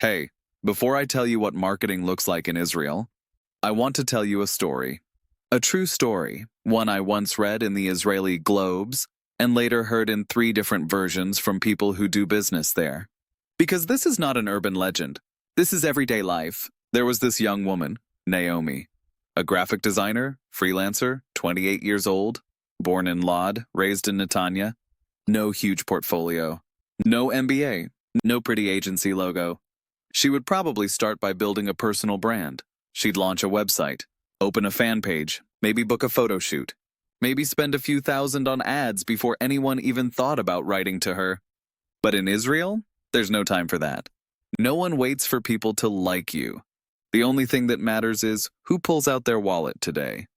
Hey, before I tell you what marketing looks like in Israel, I want to tell you a story. A true story, one I once read in the Israeli Globes and later heard in 3 different versions from people who do business there. Because this is not an urban legend. This is everyday life. There was this young woman, Naomi, a graphic designer, freelancer, 28 years old, born in Lod, raised in Netanya, no huge portfolio, no MBA, no pretty agency logo. She would probably start by building a personal brand. She'd launch a website, open a fan page, maybe book a photo shoot, maybe spend a few thousand on ads before anyone even thought about writing to her. But in Israel, there's no time for that. No one waits for people to like you. The only thing that matters is who pulls out their wallet today.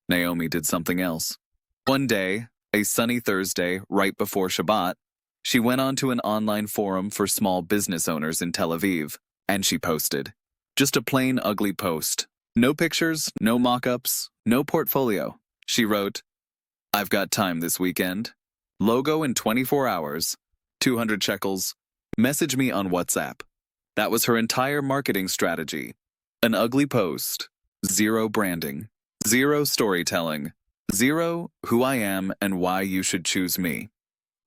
Naomi did something else. One day, a sunny Thursday right before Shabbat, she went onto an online forum for small business owners in Tel Aviv, and she posted. Just a plain ugly post. No pictures, no mock-ups, no portfolio. She wrote, "I've got time this weekend. Logo in 24 hours. 200 shekels. Message me on WhatsApp." That was her entire marketing strategy. An ugly post. 0 branding. 0 storytelling. 0 who I am and why you should choose me.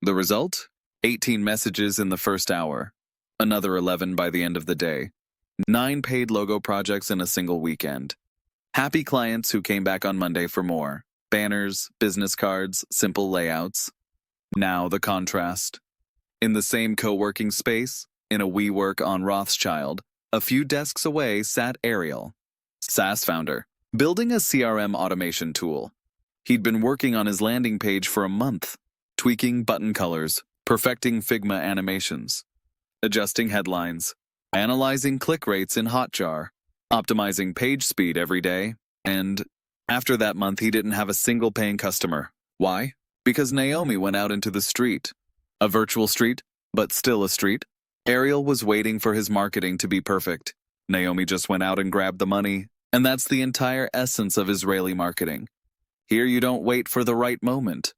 The result? 18 messages in the first hour. Another 11 by the end of the day. 9 paid logo projects in a single weekend. Happy clients who came back on Monday for more. Banners, business cards, simple layouts. Now the contrast. In the same co-working space, in a WeWork on Rothschild, a few desks away sat Ariel, SaaS founder, building a CRM automation tool. He'd been working on his landing page for a month, tweaking button colors, perfecting Figma animations, adjusting headlines, analyzing click rates in Hotjar, optimizing page speed every day, and after that month he didn't have a single paying customer. Why? Because Naomi went out into the street. A virtual street, but still a street. Ariel was waiting for his marketing to be perfect. Naomi just went out and grabbed the money, and that's the entire essence of Israeli marketing. Here you don't wait for the right moment.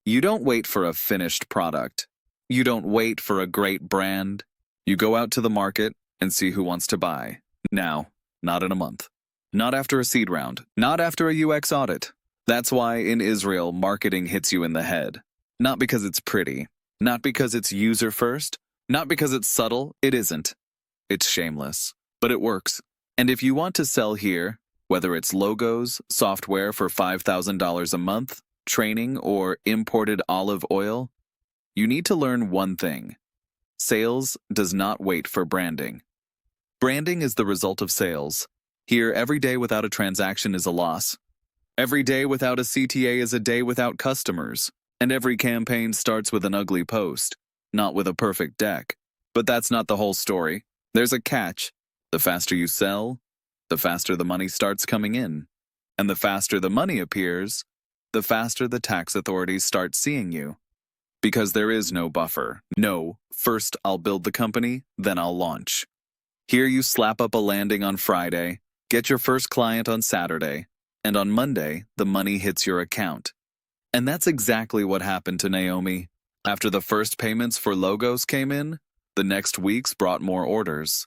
You don't wait for a finished product. You don't wait for a great brand. You go out to the market and see who wants to buy. Now, not in a month. Not after a seed round. Not after a UX audit. That's why in Israel, marketing hits you in the head. Not because it's pretty. Not because it's user first. Not because it's subtle. It isn't. It's shameless. But it works. And if you want to sell here, whether it's logos, software for $5,000 a month, training, or imported olive oil, you need to learn one thing. Sales does not wait for branding. Branding is the result of sales. Here, every day without a transaction is a loss. Every day without a CTA is a day without customers. And every campaign starts with an ugly post, not with a perfect deck. But that's not the whole story. There's a catch. The faster you sell, the faster the money starts coming in. And the faster the money appears, the faster the tax authorities start seeing you. Because there is no buffer. No, first I'll build the company, then I'll launch. Here you slap up a landing on Friday, get your first client on Saturday, and on Monday, the money hits your account. And that's exactly what happened to Naomi. After the first payments for logos came in, the next weeks brought more orders.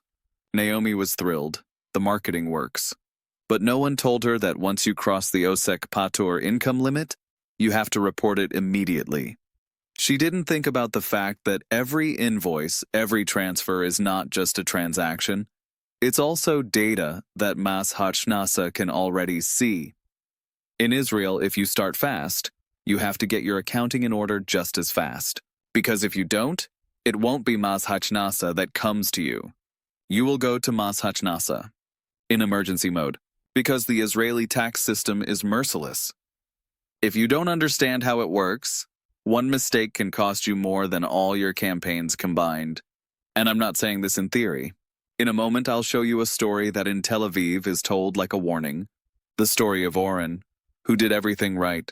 Naomi was thrilled. The marketing works. But no one told her that once you cross the OSEC Patur income limit, you have to report it immediately. She didn't think about the fact that every invoice, every transfer is not just a transaction. It's also data that Mas Hachnasa can already see. In Israel, if you start fast, you have to get your accounting in order just as fast. Because if you don't, it won't be Mas Hachnasa that comes to you. You will go to Mas Hachnasa in emergency mode, because the Israeli tax system is merciless. If you don't understand how it works, one mistake can cost you more than all your campaigns combined. And I'm not saying this in theory. In a moment, I'll show you a story that in Tel Aviv is told like a warning. The story of Oren, who did everything right,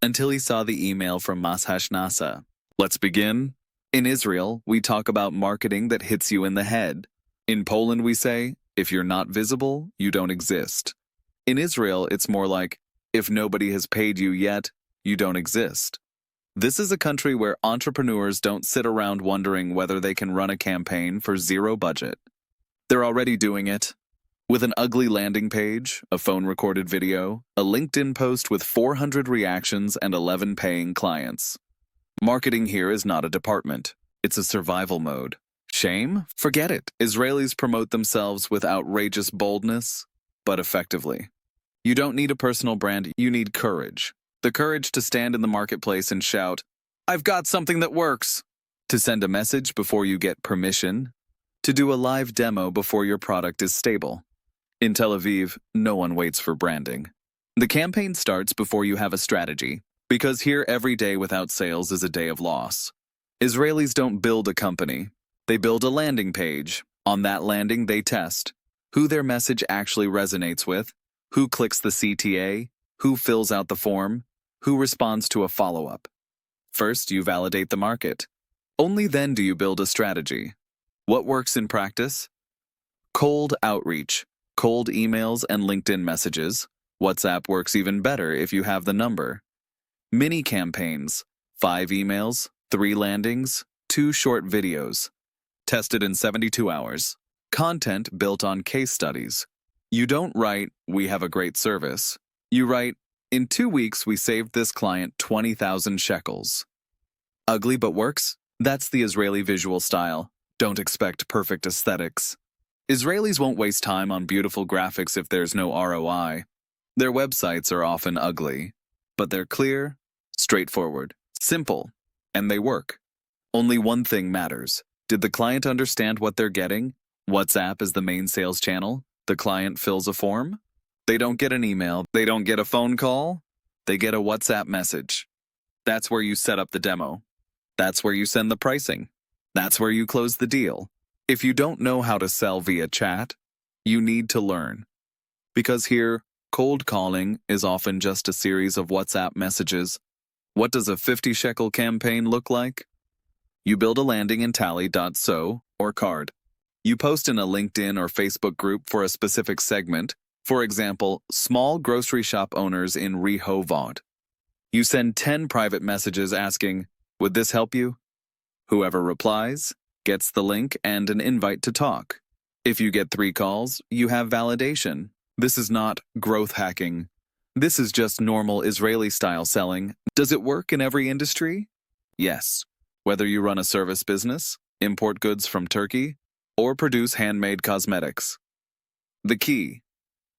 until he saw the email from Mas Hachnasa. Let's begin. In Israel, we talk about marketing that hits you in the head. In Poland, we say, if you're not visible, you don't exist. In Israel, it's more like, if nobody has paid you yet, you don't exist. This is a country where entrepreneurs don't sit around wondering whether they can run a campaign for 0 budget. They're already doing it. With an ugly landing page, a phone-recorded video, a LinkedIn post with 400 reactions and 11 paying clients. Marketing here is not a department. It's a survival mode. Shame? Forget it. Israelis promote themselves with outrageous boldness, but effectively. You don't need a personal brand, you need courage. The courage to stand in the marketplace and shout, "I've got something that works!" To send a message before you get permission. To do a live demo before your product is stable. In Tel Aviv, no one waits for branding. The campaign starts before you have a strategy, because here every day without sales is a day of loss. Israelis don't build a company. They build a landing page. On that landing, they test who their message actually resonates with, who clicks the CTA, who fills out the form, who responds to a follow-up. First, you validate the market. Only then do you build a strategy. What works in practice? Cold outreach, cold emails and LinkedIn messages. WhatsApp works even better if you have the number. Mini campaigns, 5 emails, 3 landings, 2 short videos. Tested in 72 hours. Content built on case studies. You don't write, "We have a great service." You write, "In 2 weeks we saved this client 20,000 shekels." Ugly but works? That's the Israeli visual style. Don't expect perfect aesthetics. Israelis won't waste time on beautiful graphics if there's no ROI. Their websites are often ugly, but they're clear, straightforward, simple, and they work. Only one thing matters. Did the client understand what they're getting? WhatsApp is the main sales channel. The client fills a form. They don't get an email. They don't get a phone call. They get a WhatsApp message. That's where you set up the demo. That's where you send the pricing. That's where you close the deal. If you don't know how to sell via chat, you need to learn. Because here, cold calling is often just a series of WhatsApp messages. What does a 50 shekel campaign look like? You build a landing in tally.so or card. You post in a LinkedIn or Facebook group for a specific segment, for example, small grocery shop owners in Rehovot. You send 10 private messages asking, "Would this help you?" Whoever replies gets the link and an invite to talk. If you get 3 calls, you have validation. This is not growth hacking. This is just normal Israeli-style selling. Does it work in every industry? Yes. Whether you run a service business, import goods from Turkey, or produce handmade cosmetics. The key: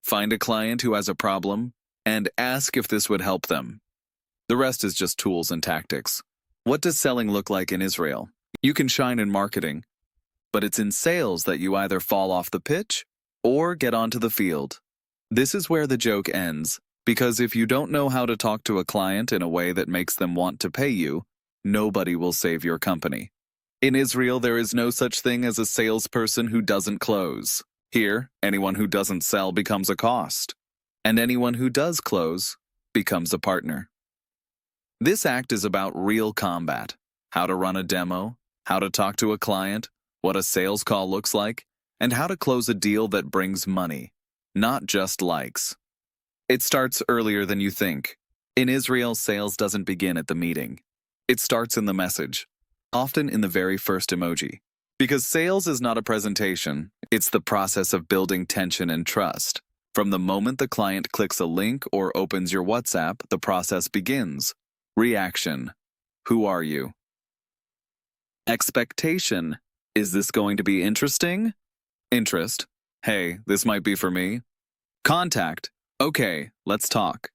find a client who has a problem and ask if this would help them. The rest is just tools and tactics. What does selling look like in Israel? You can shine in marketing, but it's in sales that you either fall off the pitch or get onto the field. This is where the joke ends, because if you don't know how to talk to a client in a way that makes them want to pay you, nobody will save your company. In Israel, there is no such thing as a salesperson who doesn't close. Here, anyone who doesn't sell becomes a cost, and anyone who does close becomes a partner. This act is about real combat: how to run a demo, how to talk to a client, what a sales call looks like, and how to close a deal that brings money, not just likes. It starts earlier than you think. In Israel, sales doesn't begin at the meeting. It starts in the message, often in the very first emoji. Because sales is not a presentation, it's the process of building tension and trust. From the moment the client clicks a link or opens your WhatsApp, the process begins. Reaction: who are you? Expectation: is this going to be interesting? Interest: hey, this might be for me. Contact: okay, let's talk.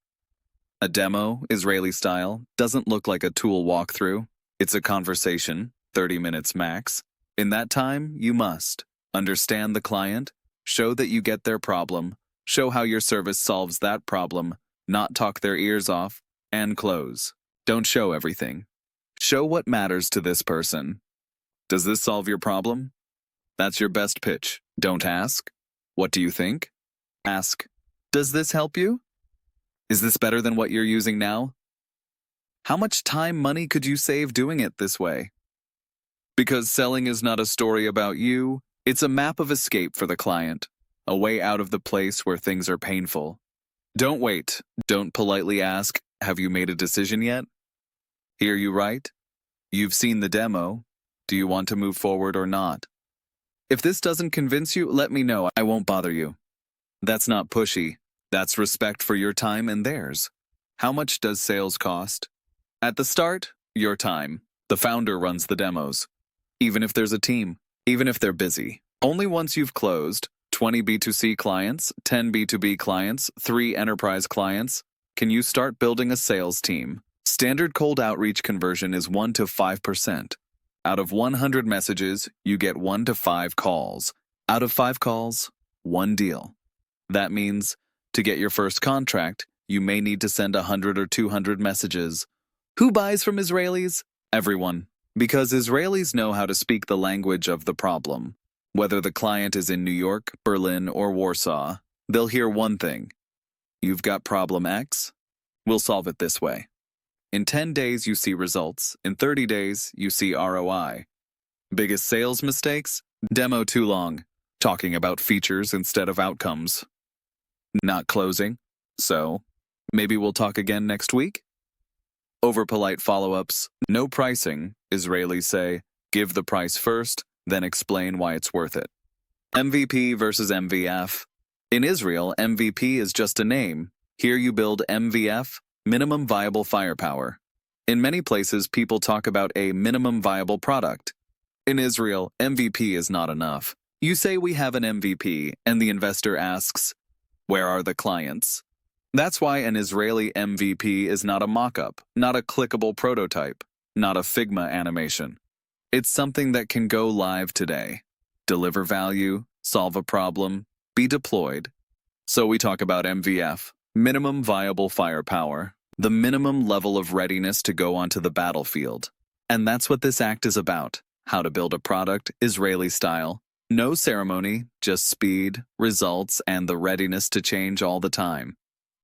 A demo, Israeli style, doesn't look like a tool walkthrough. It's a conversation, 30 minutes max. In that time, you must understand the client, show that you get their problem, show how your service solves that problem, not talk their ears off, and close. Don't show everything. Show what matters to this person. Does this solve your problem? That's your best pitch. Don't ask, "What do you think?" Ask, "Does this help you? Is this better than what you're using now? How much time, money could you save doing it this way?" Because selling is not a story about you, it's a map of escape for the client, a way out of the place where things are painful. Don't wait. Don't politely ask, "Have you made a decision yet?" Here you write, "You've seen the demo. Do you want to move forward or not?" If this doesn't convince you, let me know. I won't bother you. That's not pushy. That's respect for your time and theirs. How much does sales cost? At the start, your time. The founder runs the demos. Even if there's a team, even if they're busy. Only once you've closed 20 B2C clients, 10 B2B clients, 3 enterprise clients, can you start building a sales team. Standard cold outreach conversion is 1 to 5%. Out of 100 messages, you get 1 to 5 calls. Out of 5 calls, 1 deal. That means, to get your first contract, you may need to send 100 or 200 messages. Who buys from Israelis? Everyone. Because Israelis know how to speak the language of the problem. Whether the client is in New York, Berlin, or Warsaw, they'll hear one thing. You've got problem X? We'll solve it this way. In 10 days, you see results. In 30 days, you see ROI. Biggest sales mistakes? Demo too long. Talking about features instead of outcomes. Not closing. So, maybe we'll talk again next week? Over polite follow-ups. No pricing. Israelis say, give the price first, then explain why it's worth it. MVP versus MVF. In Israel, MVP is just a name. Here you build MVF, minimum viable firepower. In many places, people talk about a minimum viable product. In Israel, MVP is not enough. You say we have an MVP, and the investor asks, where are the clients? That's why an Israeli MVP is not a mock-up, not a clickable prototype, not a Figma animation. It's something that can go live today, deliver value, solve a problem, be deployed. So we talk about MVF, minimum viable firepower, the minimum level of readiness to go onto the battlefield. And that's what this act is about, how to build a product Israeli style. No ceremony, just speed, results, and the readiness to change all the time.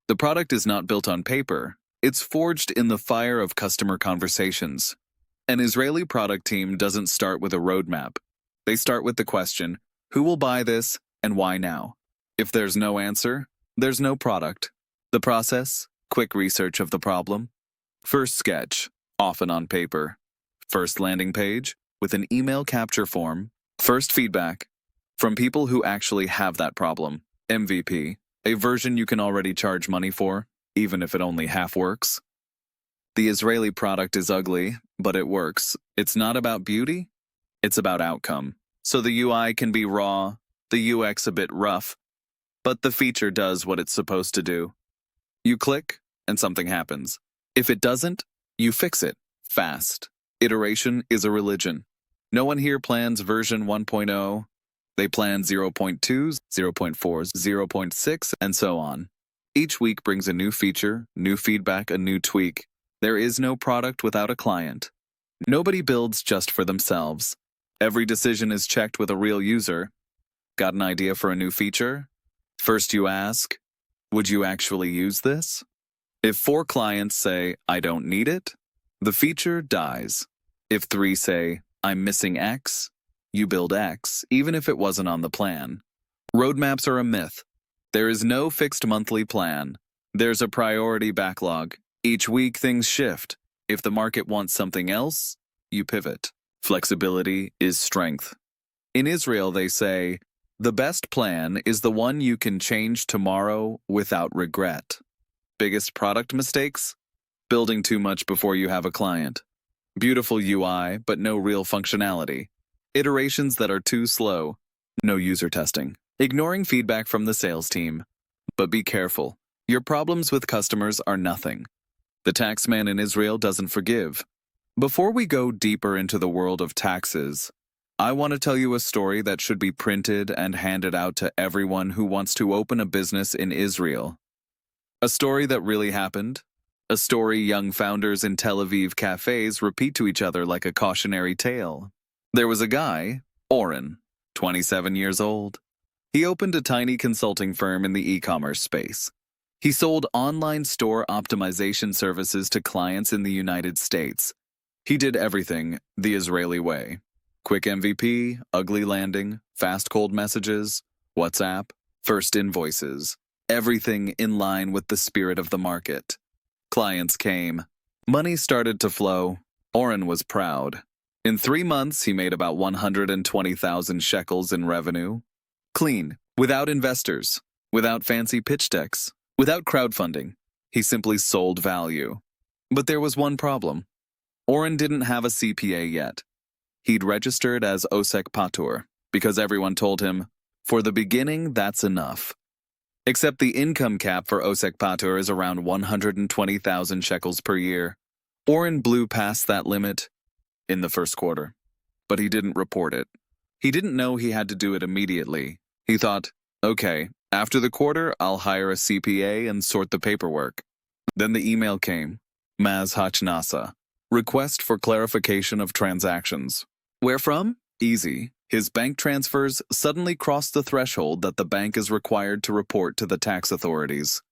The product is not built on paper, it's forged in the fire of customer conversations. An Israeli product team doesn't start with a roadmap. They start with the question, who will buy this and why now? If there's no answer, there's no product. The process, quick research of the problem. First sketch, often on paper. First landing page, with an email capture form. First feedback, from people who actually have that problem. MVP, a version you can already charge money for, even if it only half works. The Israeli product is ugly, but it works. It's not about beauty, it's about outcome. So the UI can be raw, the UX a bit rough, but the feature does what it's supposed to do. You click, and something happens. If it doesn't, you fix it, fast. Iteration is a religion. No one here plans version 1.0. They plan 0.2, 0.4, 0.6, and so on. Each week brings a new feature, new feedback, a new tweak. There is no product without a client. Nobody builds just for themselves. Every decision is checked with a real user. Got an idea for a new feature? First you ask, would you actually use this? If 4 clients say, I don't need it, the feature dies. If 3 say, I'm missing X, you build X, even if it wasn't on the plan. Roadmaps are a myth. There is no fixed monthly plan. There's a priority backlog. Each week things shift. If the market wants something else, you pivot. Flexibility is strength. In Israel, they say, the best plan is the one you can change tomorrow without regret. Biggest product mistakes? Building too much before you have a client. Beautiful UI, but no real functionality. Iterations that are too slow. No user testing. Ignoring feedback from the sales team. But be careful. Your problems with customers are nothing. The taxman in Israel doesn't forgive. Before we go deeper into the world of taxes, I want to tell you a story that should be printed and handed out to everyone who wants to open a business in Israel. A story that really happened. A story young founders in Tel Aviv cafes repeat to each other like a cautionary tale. There was a guy, Oren, 27 years old. He opened a tiny consulting firm in the e-commerce space. He sold online store optimization services to clients in the United States. He did everything the Israeli way. Quick MVP, ugly landing, fast cold messages, WhatsApp, first invoices. Everything in line with the spirit of the market. Clients came. Money started to flow. Oren was proud. In 3 months, he made about 120,000 shekels in revenue. Clean, without investors, without fancy pitch decks, without crowdfunding. He simply sold value. But there was one problem. Oren didn't have a CPA yet. He'd registered as Osek Patur because everyone told him, for the beginning, that's enough. Except the income cap for Osek Patur is around 120,000 shekels per year. Oren blew past that limit in the first quarter, but he didn't report it. He didn't know he had to do it immediately. He thought, okay, after the quarter, I'll hire a CPA and sort the paperwork. Then the email came, Maz Hachnasa, request for clarification of transactions. Where from? Easy. His bank transfers suddenly crossed the threshold that the bank is required to report to the tax authorities.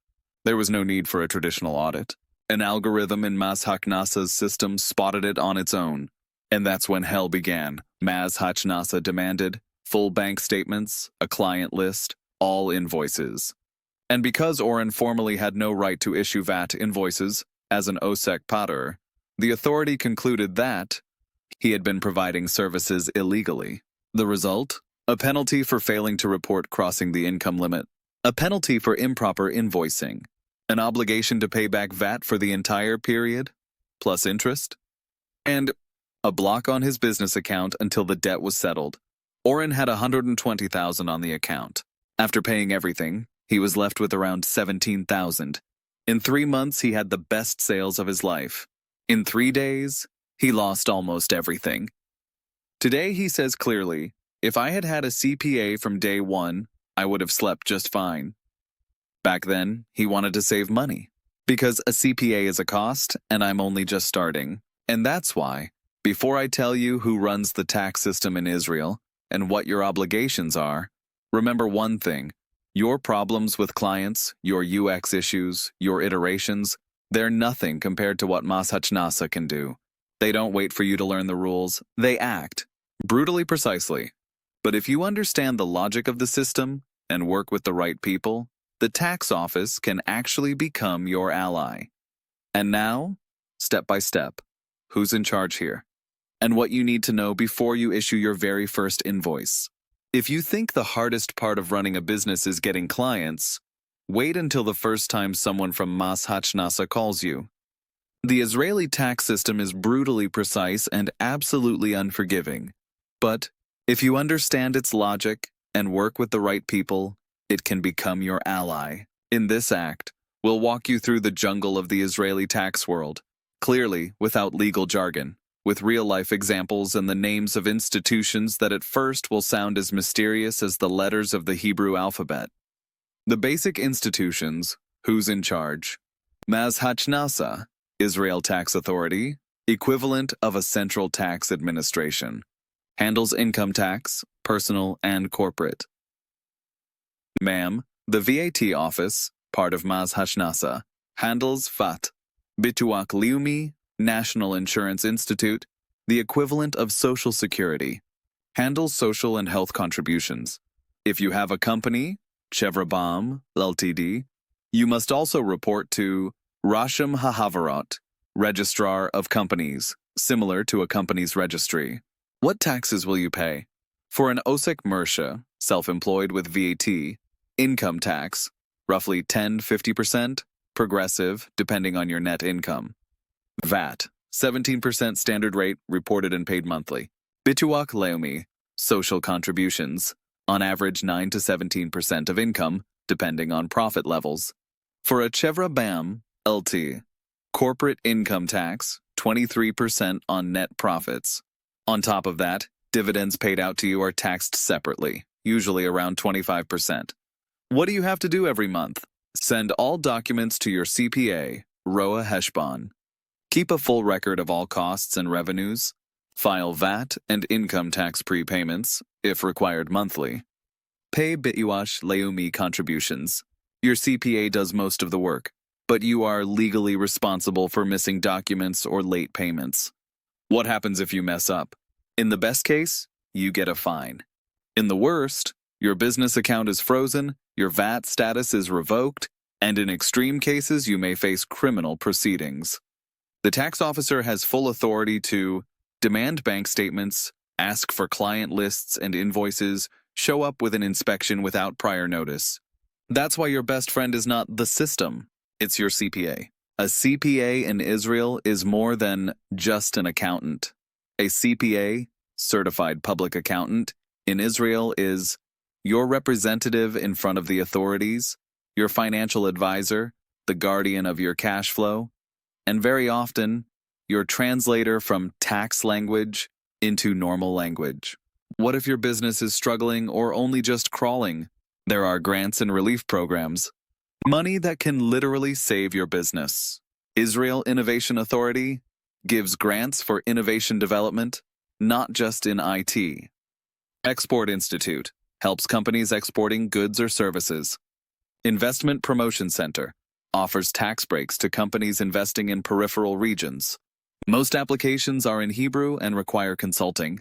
There was no need for a traditional audit. An algorithm in Maz Hachnasa's system spotted it on its own. And that's when hell began. Maz Hachnasa demanded full bank statements, a client list, all invoices. And because Oren formally had no right to issue VAT invoices as an Osek Patur, the authority concluded that he had been providing services illegally. The result? A penalty for failing to report crossing the income limit, a penalty for improper invoicing, an obligation to pay back VAT for the entire period, plus interest, and a block on his business account until the debt was settled. Oren had 120,000 on the account. After paying everything, he was left with around 17,000. In 3 months, he had the best sales of his life. In 3 days, he lost almost everything. Today, he says clearly, if I had had a CPA from day one, I would have slept just fine. Back then, he wanted to save money. Because a CPA is a cost, and I'm only just starting. And that's why, before I tell you who runs the tax system in Israel and what your obligations are, remember one thing. Your problems with clients, your UX issues, your iterations, they're nothing compared to what Maz Hachnasa can do. They don't wait for you to learn the rules. They act. Brutally precisely. But if you understand the logic of the system and work with the right people, the tax office can actually become your ally. And now, step by step, who's in charge here? And what you need to know before you issue your very first invoice. If you think the hardest part of running a business is getting clients, wait until the first time someone from Maz Hachnasa calls you. The Israeli tax system is brutally precise and absolutely unforgiving. But if you understand its logic and work with the right people, it can become your ally. In this act, we'll walk you through the jungle of the Israeli tax world, clearly without legal jargon, with real-life examples and the names of institutions that at first will sound as mysterious as the letters of the Hebrew alphabet. The basic institutions, who's in charge? Maz Hachnasa, Israel Tax Authority, equivalent of a central tax administration. Handles income tax, personal and corporate. MAM, the VAT office, part of Maz Hachnasa, handles FAT, Bituak Leumi, National Insurance Institute, the equivalent of Social Security, handles social and health contributions. If you have a company, Chevra Bam, Ltd., you must also report to Rasham HaHavarot, Registrar of Companies, similar to a company's registry. What taxes will you pay? For an Osek Mersha, self-employed with VAT, income tax, roughly 10-50%, progressive, depending on your net income. VAT, 17% standard rate, reported and paid monthly. Bituak Leumi, social contributions, on average 9-17% of income, depending on profit levels. For a Chevra Bam, LT, corporate income tax, 23% on net profits. On top of that, dividends paid out to you are taxed separately, usually around 25%. What do you have to do every month? Send all documents to your CPA, Roa Heshbon. Keep a full record of all costs and revenues. File VAT and income tax prepayments, if required monthly. Pay Bituash Leumi contributions. Your CPA does most of the work, but you are legally responsible for missing documents or late payments. What happens if you mess up? In the best case, you get a fine. In the worst, your business account is frozen, your VAT status is revoked, and in extreme cases, you may face criminal proceedings. The tax officer has full authority to Demand bank statements, ask for client lists and invoices, show up with an inspection without prior notice. That's why your best friend is not the system, it's your CPA. A CPA in Israel is more than just an accountant. A CPA, certified public accountant, in Israel is your representative in front of the authorities, your financial advisor, the guardian of your cash flow, and very often, your translator from tax language into normal language. What if your business is struggling or only just crawling? There are grants and relief programs. Money that can literally save your business. Israel Innovation Authority gives grants for innovation development, not just in IT. Export Institute helps companies exporting goods or services. Investment Promotion Center offers tax breaks to companies investing in peripheral regions. Most applications are in Hebrew and require consulting.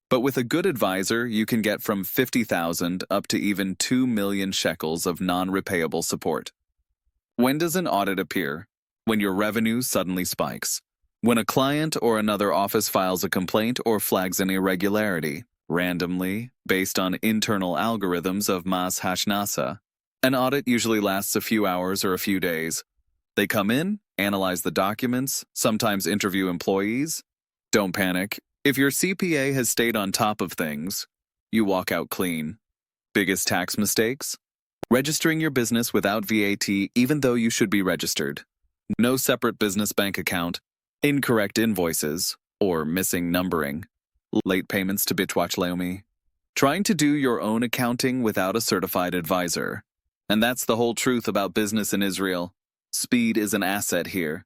But with a good advisor, you can get from 50,000 up to even 2 million shekels of non-repayable support. When does an audit appear? When your revenue suddenly spikes. When a client or another office files a complaint or flags an irregularity, randomly, based on internal algorithms of Mas Hashnasa. An audit usually lasts a few hours or a few days. They come in, analyze the documents, sometimes interview employees. Don't panic. If your CPA has stayed on top of things, you walk out clean. Biggest tax mistakes? Registering your business without VAT even though you should be registered. No separate business bank account. Incorrect invoices, or missing numbering. Late payments to Bitwatch Leomi. Trying to do your own accounting without a certified advisor. And that's the whole truth about business in Israel. Speed is an asset here,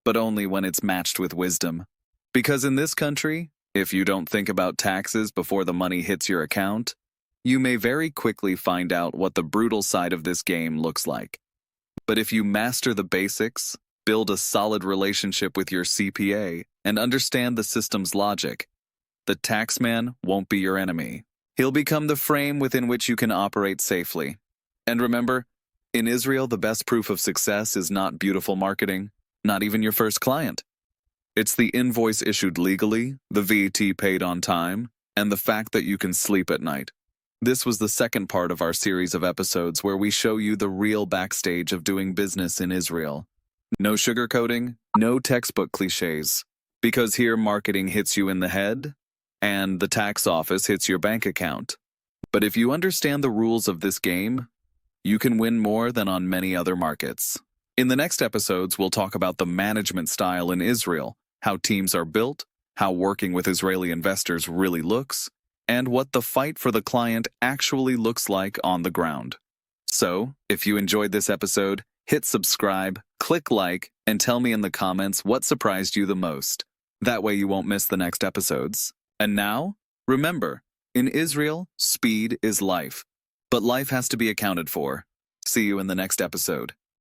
but only when it's matched with wisdom. Because in this country, if you don't think about taxes before the money hits your account, you may very quickly find out what the brutal side of this game looks like. But if you master the basics, build a solid relationship with your CPA, and understand the system's logic, the taxman won't be your enemy. He'll become the frame within which you can operate safely. And remember, in Israel, the best proof of success is not beautiful marketing, not even your first client. It's the invoice issued legally, the VAT paid on time, and the fact that you can sleep at night. This was the second part of our series of episodes where we show you the real backstage of doing business in Israel. No sugarcoating, no textbook cliches. Because here marketing hits you in the head, and the tax office hits your bank account. But if you understand the rules of this game, you can win more than on many other markets. In the next episodes, we'll talk about the management style in Israel, how teams are built, how working with Israeli investors really looks, and what the fight for the client actually looks like on the ground. So, if you enjoyed this episode, hit subscribe, click like, and tell me in the comments what surprised you the most. That way you won't miss the next episodes. And now, remember, in Israel, speed is life. But life has to be accounted for. See you in the next episode.